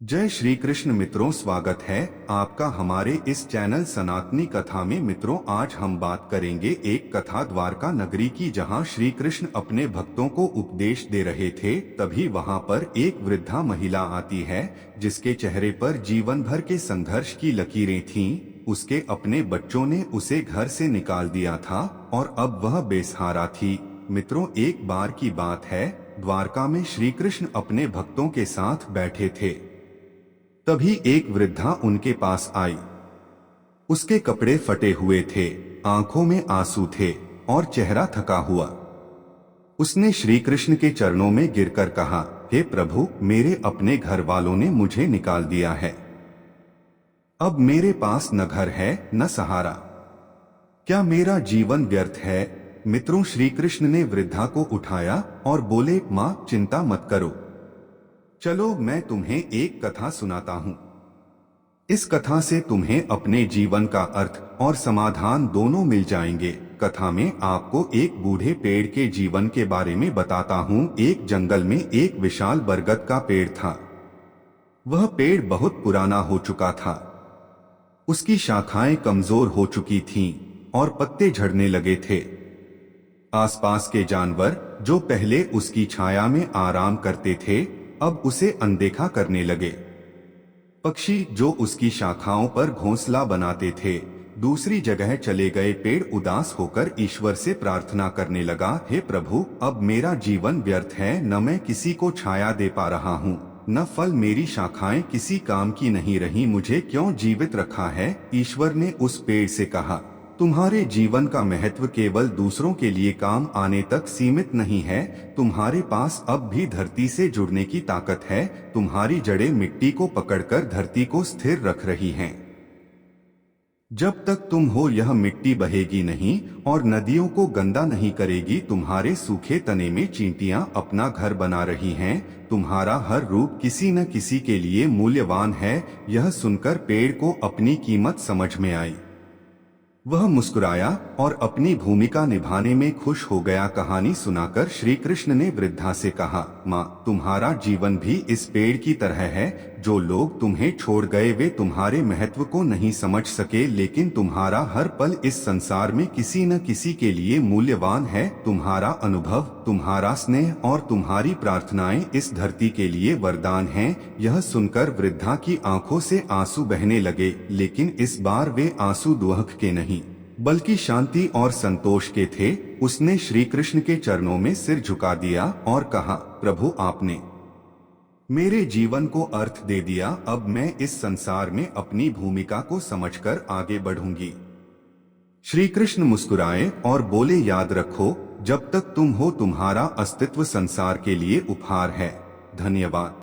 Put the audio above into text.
जय श्री कृष्ण मित्रों, स्वागत है आपका हमारे इस चैनल सनातनी कथा में। मित्रों, आज हम बात करेंगे एक कथा द्वारका नगरी की, जहां श्री कृष्ण अपने भक्तों को उपदेश दे रहे थे। तभी वहां पर एक वृद्धा महिला आती है, जिसके चेहरे पर जीवन भर के संघर्ष की लकीरें थीं। उसके अपने बच्चों ने उसे घर से निकाल दिया था और अब वह बेसहारा थी। मित्रों, एक बार की बात है, द्वारका में श्री कृष्ण अपने भक्तों के साथ बैठे थे। तभी एक वृद्धा उनके पास आई। उसके कपड़े फटे हुए थे, आंखों में आंसू थे और चेहरा थका हुआ। उसने श्री कृष्ण के चरणों में गिरकर कहा, हे प्रभु, मेरे अपने घर वालों ने मुझे निकाल दिया है। अब मेरे पास न घर है न सहारा। क्या मेरा जीवन व्यर्थ है? मित्रों, श्री कृष्ण ने वृद्धा को उठाया और बोले, माँ, चिंता मत करो। चलो, मैं तुम्हें एक कथा सुनाता हूँ। इस कथा से तुम्हें अपने जीवन का अर्थ और समाधान दोनों मिल जाएंगे। कथा में आपको एक बूढ़े पेड़ के जीवन के बारे में बताता हूँ। एक जंगल में एक विशाल बरगद का पेड़ था। वह पेड़ बहुत पुराना हो चुका था। उसकी शाखाएं कमजोर हो चुकी थीं और पत्ते झड़ने लगे थे। आसपास के जानवर, जो पहले उसकी छाया में आराम करते थे, अब उसे अनदेखा करने लगे। पक्षी, जो उसकी शाखाओं पर घोंसला बनाते थे, दूसरी जगह चले गए। पेड़ उदास होकर ईश्वर से प्रार्थना करने लगा, हे प्रभु, अब मेरा जीवन व्यर्थ है। न मैं किसी को छाया दे पा रहा हूँ, न फल, मेरी शाखाएं किसी काम की नहीं रही। मुझे क्यों जीवित रखा है? ईश्वर ने उस पेड़ से कहा, तुम्हारे जीवन का महत्व केवल दूसरों के लिए काम आने तक सीमित नहीं है। तुम्हारे पास अब भी धरती से जुड़ने की ताकत है। तुम्हारी जड़ें मिट्टी को पकड़कर धरती को स्थिर रख रही हैं। जब तक तुम हो, यह मिट्टी बहेगी नहीं और नदियों को गंदा नहीं करेगी। तुम्हारे सूखे तने में चींटियां अपना घर बना रही हैं। तुम्हारा हर रूप किसी न किसी के लिए मूल्यवान है। यह सुनकर पेड़ को अपनी कीमत समझ में आई। वह मुस्कुराया और अपनी भूमिका निभाने में खुश हो गया। कहानी सुनाकर श्री कृष्ण ने वृद्धा से कहा, माँ, तुम्हारा जीवन भी इस पेड़ की तरह है। जो लोग तुम्हें छोड़ गए वे तुम्हारे महत्व को नहीं समझ सके, लेकिन तुम्हारा हर पल इस संसार में किसी न किसी के लिए मूल्यवान है। तुम्हारा अनुभव, तुम्हारा स्नेह और तुम्हारी प्रार्थनाएं इस धरती के लिए वरदान हैं। यह सुनकर वृद्धा की आंखों से आंसू बहने लगे, लेकिन इस बार वे आंसू दुख के नहीं, बल्कि शांति और संतोष के थे। उसने श्री कृष्ण के चरणों में सिर झुका दिया और कहा, प्रभु, आपने मेरे जीवन को अर्थ दे दिया। अब मैं इस संसार में अपनी भूमिका को समझकर आगे बढ़ूंगी। श्री कृष्ण मुस्कुराए और बोले, याद रखो, जब तक तुम हो, तुम्हारा अस्तित्व संसार के लिए उपहार है। धन्यवाद।